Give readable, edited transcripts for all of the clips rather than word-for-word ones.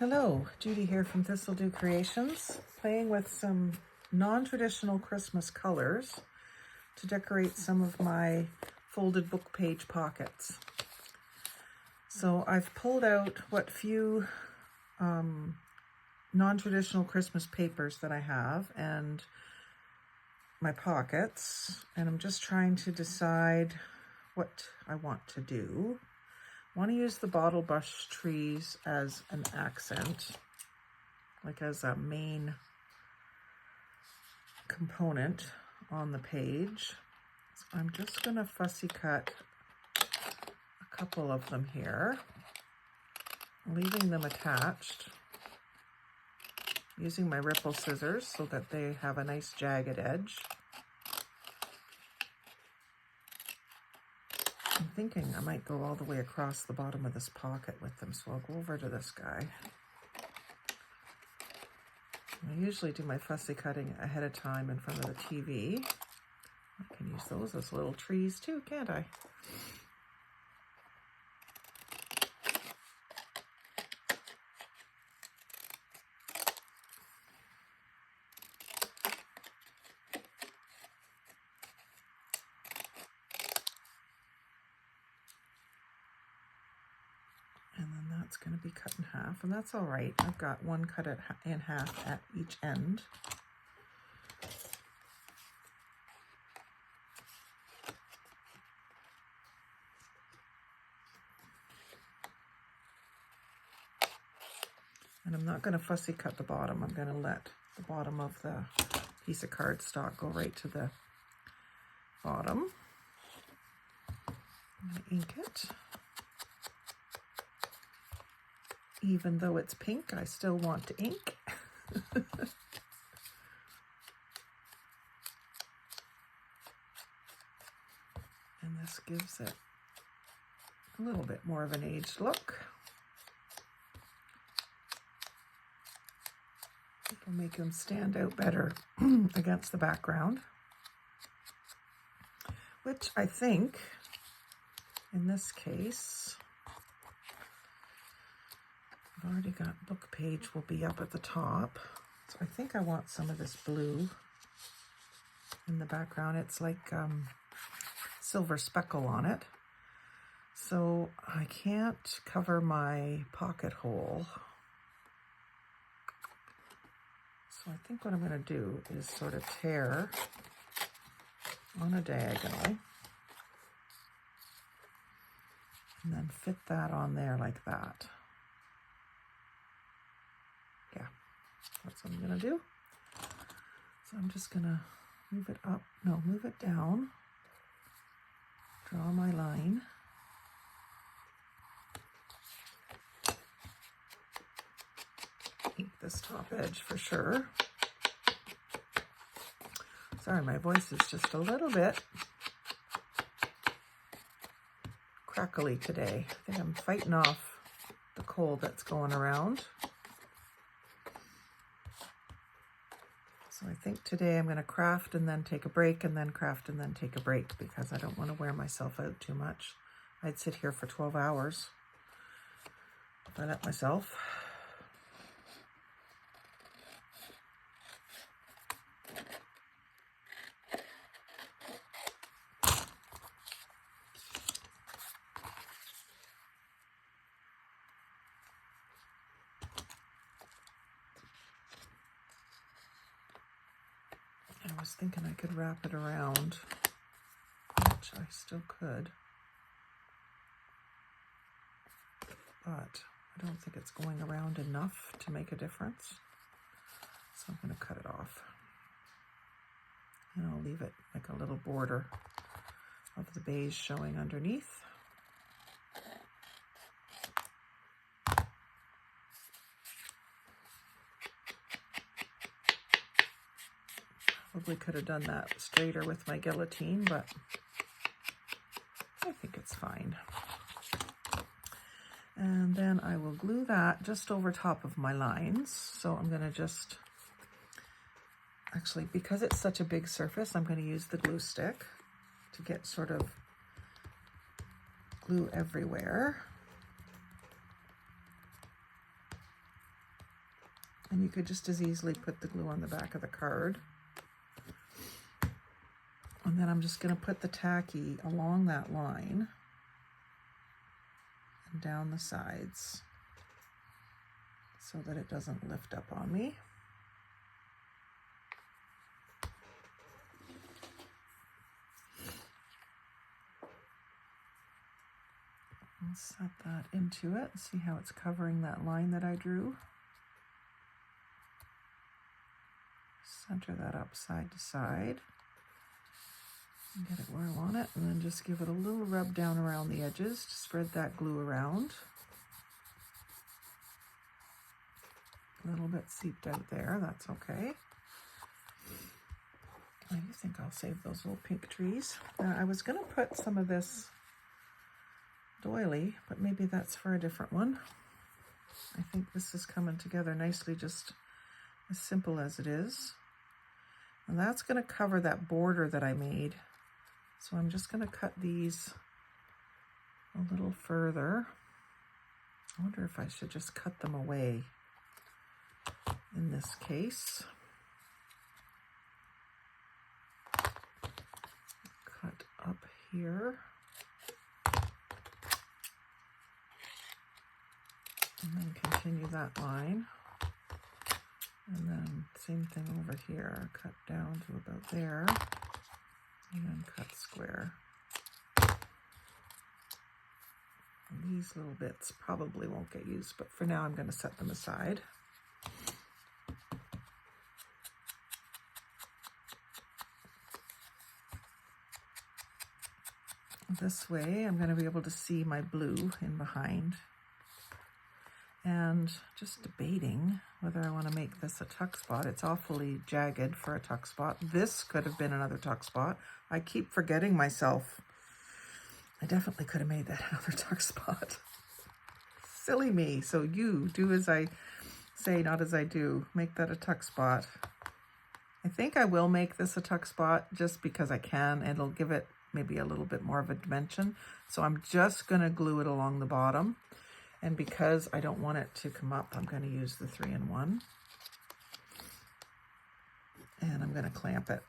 Hello, Judy here from Thistledew Creations, playing with some non-traditional Christmas colors to decorate some of my folded book page pockets. So I've pulled out what few non-traditional Christmas papers that I have and my pockets, and I'm just trying to decide what I want to do. I want to use the bottle brush trees as an accent, like as a main component on the page. So I'm just going to fussy cut a couple of them here, leaving them attached, using my ripple scissors so that they have a nice jagged edge. I'm thinking I might go all the way across the bottom of this pocket with them, so I'll go over to this guy. I usually do my fussy cutting ahead of time in front of the TV. I can use those as little trees too, can't I? And then that's going to be cut in half, and that's all right. I've got one cut in half at each end. And I'm not going to fussy cut the bottom. I'm going to let the bottom of the piece of cardstock go right to the bottom. I'm going to ink it. Even though it's pink, I still want to ink. And this gives it a little bit more of an aged look. It'll make them stand out better against the background, which I think in this case, I've already got book page will be up at the top. So I think I want some of this blue in the background. It's like silver speckle on it. So I can't cover my pocket hole. So I think what I'm going to do is sort of tear on a diagonal and then fit that on there like that. Yeah, that's what I'm going to do. So I'm just going to move it up, no, move it down, draw my line. Ink this top edge for sure. Sorry, my voice is just a little bit crackly today. I think I'm fighting off the cold that's going around. So I think today I'm going to craft and then take a break, and then craft and then take a break, because I don't want to wear myself out too much. I'd sit here for 12 hours if I let myself. I was thinking I could wrap it around, which I still could, but I don't think it's going around enough to make a difference. So I'm going to cut it off, and I'll leave it like a little border of the beige showing underneath. Probably could have done that straighter with my guillotine, but I think it's fine. And then I will glue that just over top of my lines. So I'm going to just, actually, because it's such a big surface, I'm going to use the glue stick to get sort of glue everywhere. And you could just as easily put the glue on the back of the card. And then I'm just going to put the tacky along that line and down the sides so that it doesn't lift up on me. I'll set that into it and see how it's covering that line that I drew. Center that up side to side. And get it where I want it, and then just give it a little rub down around the edges to spread that glue around. A little bit seeped out there, that's okay. I do think I'll save those little pink trees. Now, I was going to put some of this doily, but maybe that's for a different one. I think this is coming together nicely, just as simple as it is. And that's going to cover that border that I made. So I'm just going to cut these a little further. I wonder if I should just cut them away in this case. Cut up here. And then continue that line. And then same thing over here. Cut down to about there. And then cut square. And these little bits probably won't get used, but for now I'm going to set them aside. This way I'm going to be able to see my blue in behind. And just debating whether I want to make this a tuck spot. It's awfully jagged for a tuck spot. This could have been another tuck spot. I keep forgetting myself. I definitely could have made that another tuck spot. Silly me. So you do as I say, not as I do. Make that a tuck spot. I think I will make this a tuck spot just because I can. It'll give it maybe a little bit more of a dimension. So I'm just going to glue it along the bottom. And because I don't want it to come up, I'm going to use the 3-in-1. And I'm going to clamp it.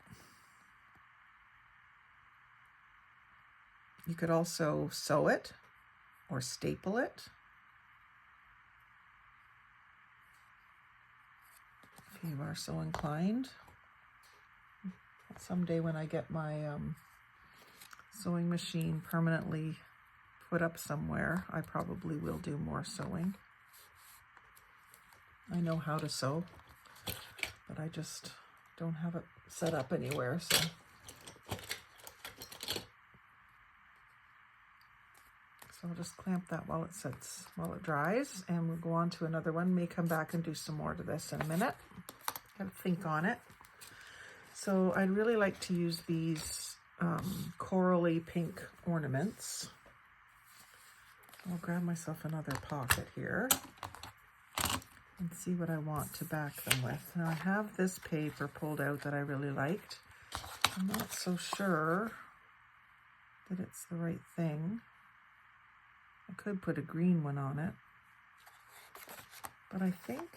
You could also sew it or staple it. If you are so inclined. Someday when I get my sewing machine permanently put up somewhere, I probably will do more sewing. I know how to sew, but I just don't have it set up anywhere, so. So I'll just clamp that while it sits, while it dries, and we'll go on to another one. May come back and do some more to this in a minute. Gotta think on it. So I'd really like to use these corally pink ornaments. I'll grab myself another pocket here and see what I want to back them with. Now I have this paper pulled out that I really liked. I'm not so sure that it's the right thing. I could put a green one on it, but I think,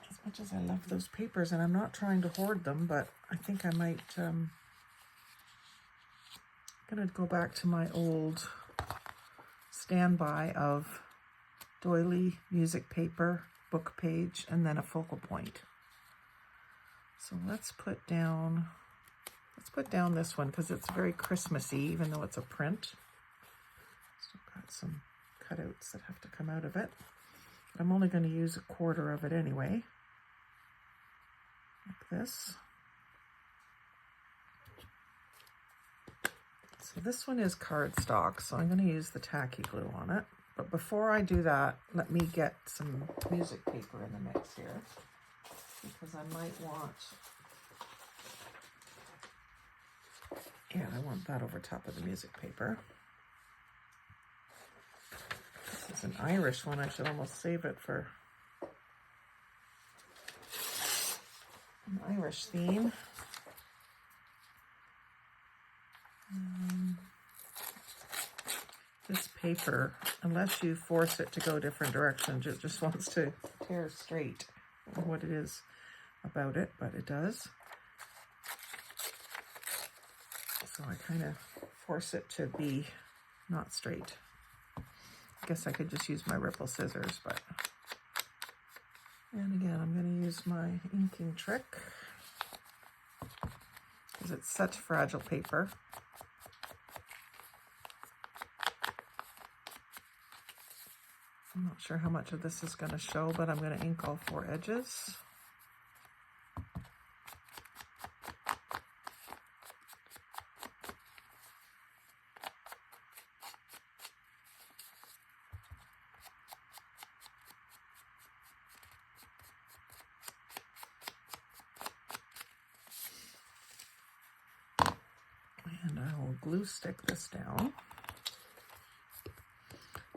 as much as I love those papers, and I'm not trying to hoard them, but I think I might, I'm gonna go back to my old standby of doily, music paper, book page, and then a focal point. So let's put down this one because it's very Christmassy, even though it's a print. Still got some cutouts that have to come out of it. But I'm only going to use 1/4 of it anyway, like this. So this one is cardstock, so I'm going to use the tacky glue on it. But before I do that, let me get some music paper in the mix here, because I might want, yeah, I want that over top of the music paper. This is an Irish one. I should almost save it for an Irish theme. This paper, unless you force it to go different directions, it just wants to tear straight. I don't know what it is about it, but it does. So I kind of force it to be not straight. I guess I could just use my ripple scissors, but... And again, I'm going to use my inking trick because it's such fragile paper. I'm not sure how much of this is going to show, but I'm going to ink all 4 edges. And I will glue stick this down.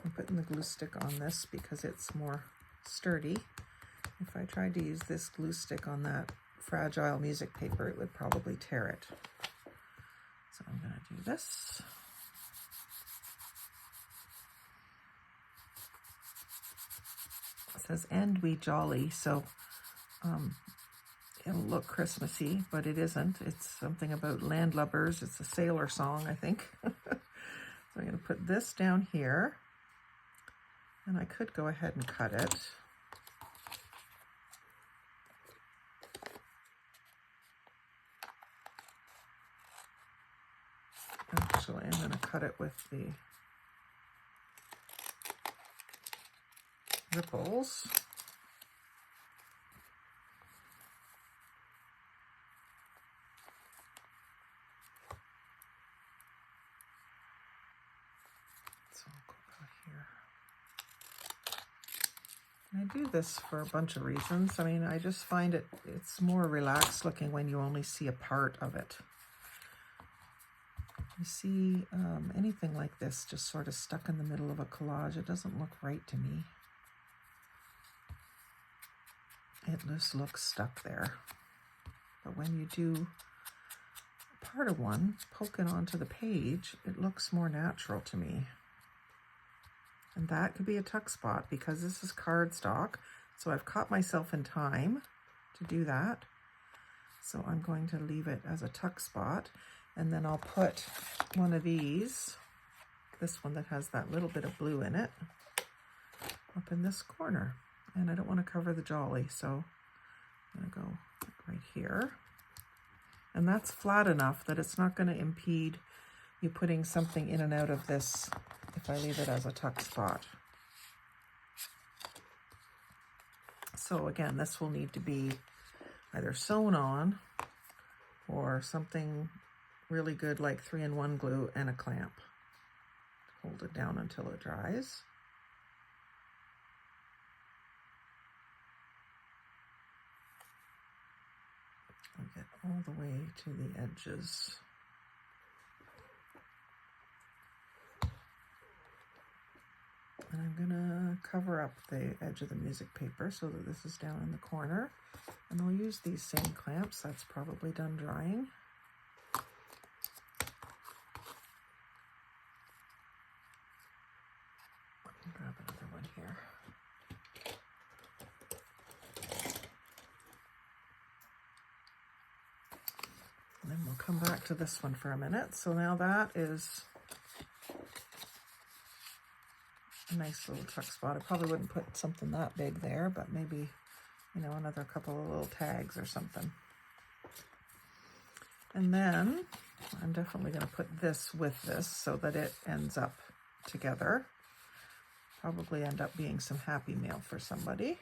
I'm putting the glue stick on this because it's more sturdy. If I tried to use this glue stick on that fragile music paper, it would probably tear it. So I'm going to do this. It says, "And we jolly," so it'll look Christmassy, but it isn't. It's something about landlubbers. It's a sailor song, I think. So I'm going to put this down here. And I could go ahead and cut it. Actually, I'm going to cut it with the ripples. So I'll go about here. And I do this for a bunch of reasons. I mean, I just find it's more relaxed looking when you only see a part of it. You see anything like this just sort of stuck in the middle of a collage, it doesn't look right to me. It just looks stuck there. But when you do part of one, poke it onto the page, it looks more natural to me. And that could be a tuck spot because this is cardstock. So I've caught myself in time to do that. So I'm going to leave it as a tuck spot. And then I'll put one of these, this one that has that little bit of blue in it, up in this corner. And I don't want to cover the jolly, so I'm going to go right here. And that's flat enough that it's not going to impede you putting something in and out of this if I leave it as a tuck spot. So again, this will need to be either sewn on or something really good like 3-in-1 glue and a clamp. Hold it down until it dries. I'll get all the way to the edges. And I'm gonna cover up the edge of the music paper so that this is down in the corner. And I'll use these same clamps. That's probably done drying. Let me grab another one here. And then we'll come back to this one for a minute. So now that is a nice little tuck spot. I probably wouldn't put something that big there, but maybe, you know, another couple of little tags or something. And then I'm definitely going to put this with this so that it ends up together. Probably end up being some Happy Mail for somebody.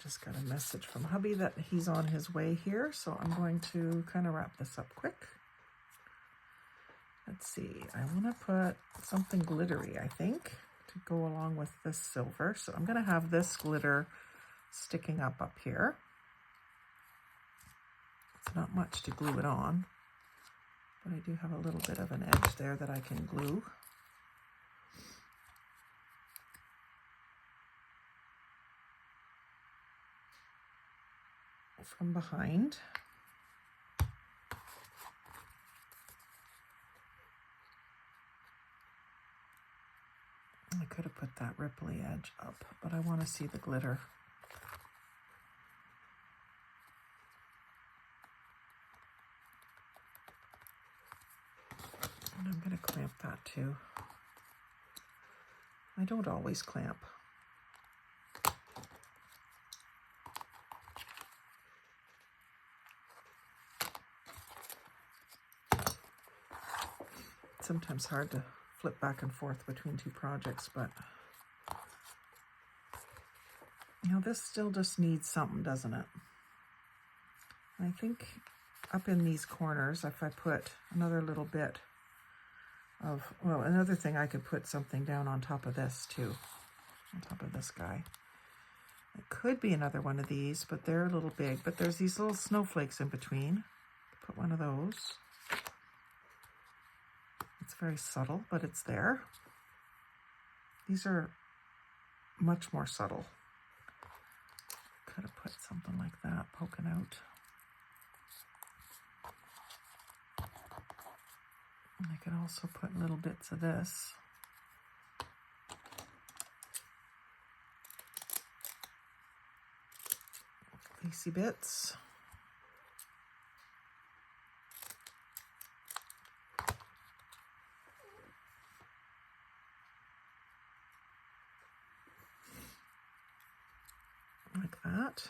Just got a message from hubby that he's on his way here, so I'm going to kind of wrap this up quick. Let's see, I want to put something glittery, I think, to go along with this silver. So I'm going to have this glitter sticking up here. It's not much to glue it on, but I do have a little bit of an edge there that I can glue. from behind. I could have put that ripply edge up, but I want to see the glitter. And I'm going to clamp that too. I don't always clamp. It's sometimes hard to flip back and forth between two projects, but you know, this still just needs something, doesn't it? And I think up in these corners, if I put another little bit of, well, another thing, I could put something down on top of this too, on top of this guy. It could be another one of these, but they're a little big, but there's these little snowflakes in between. Put one of those. It's very subtle, but it's there. These are much more subtle. Could have put something like that poking out. And I could also put little bits of this. Lacy bits. Like that.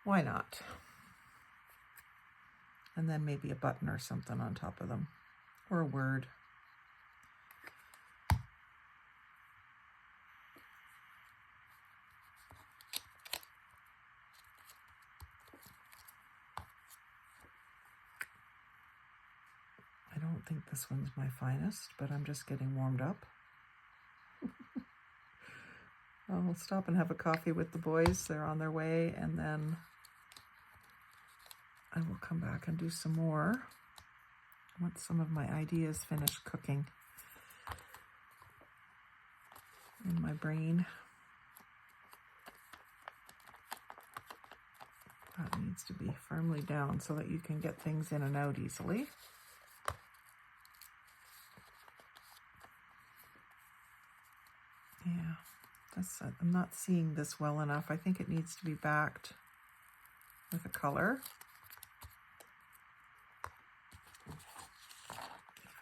Why not? And then maybe a button or something on top of them, or a word. I don't think this one's my finest, but I'm just getting warmed up. I'll stop and have a coffee with the boys. They're on their way, and then I will come back and do some more once some of my ideas finish cooking in my brain. That needs to be firmly down so that you can get things in and out easily. Yeah, I'm not seeing this well enough. I think it needs to be backed with a color.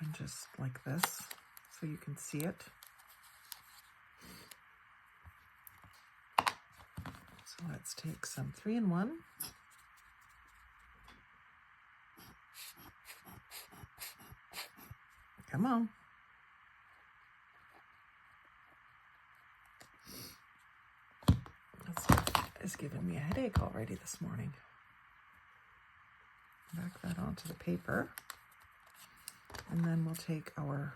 Even just like this, so you can see it. So let's take some 3-in-1. Come on. It's giving me a headache already this morning. Back that onto the paper. And then we'll take our,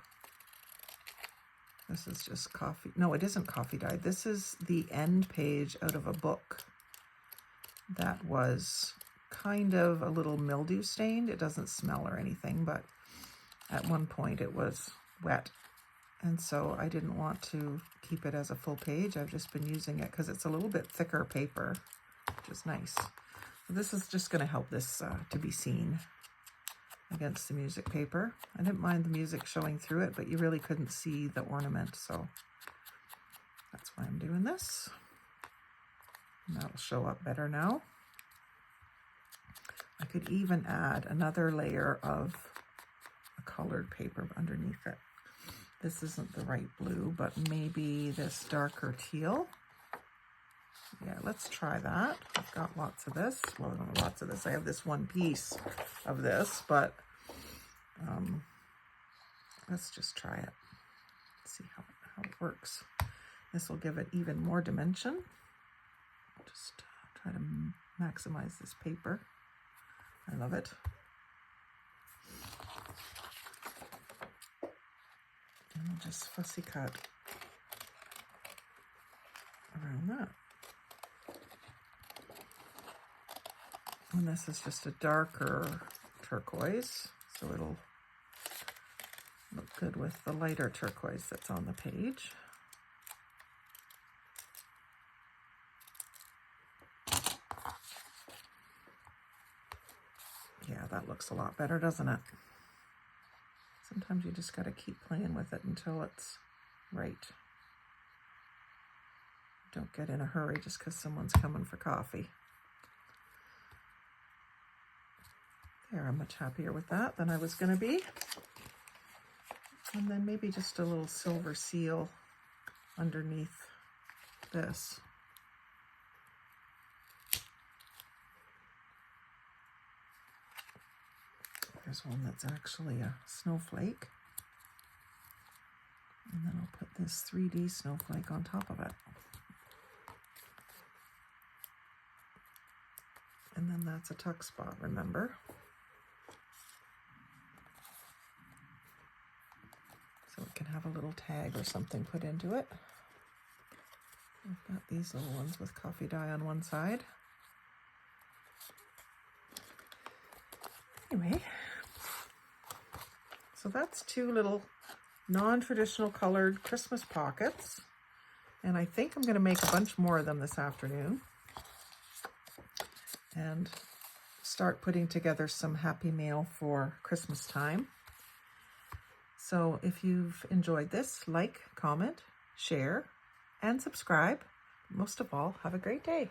this is just coffee, no, it isn't coffee dyed. This is the end page out of a book that was kind of a little mildew stained. It doesn't smell or anything, but at one point it was wet. And so I didn't want to keep it as a full page. I've just been using it because it's a little bit thicker paper, which is nice. So this is just going to help this to be seen against the music paper. I didn't mind the music showing through it, but you really couldn't see the ornament, so that's why I'm doing this. And that'll show up better now. I could even add another layer of a colored paper underneath it. This isn't the right blue, but maybe this darker teal. Yeah, let's try that. I've got lots of this. Well, not lots of this. I have this one piece of this, but let's just try it. See how it works. This will give it even more dimension. I'll just try to maximize this paper. I love it. And I'll just fussy cut around that. And this is just a darker turquoise, so it'll look good with the lighter turquoise that's on the page. that looks a lot better, doesn't it? Sometimes you just got to keep playing with it until it's right. Don't get in a hurry just because someone's coming for coffee. There, I'm much happier with that than I was going to be. And then maybe just a little silver seal underneath this. There's one that's actually a snowflake. And then I'll put this 3D snowflake on top of it. And then that's a tuck spot, remember? So it can have a little tag or something put into it. I've got these little ones with coffee dye on one side. Anyway, so that's two little non-traditional colored Christmas pockets. And I think I'm going to make a bunch more of them this afternoon and start putting together some happy mail for Christmas time. So if you've enjoyed this, like, comment, share, and subscribe. Most of all, have a great day.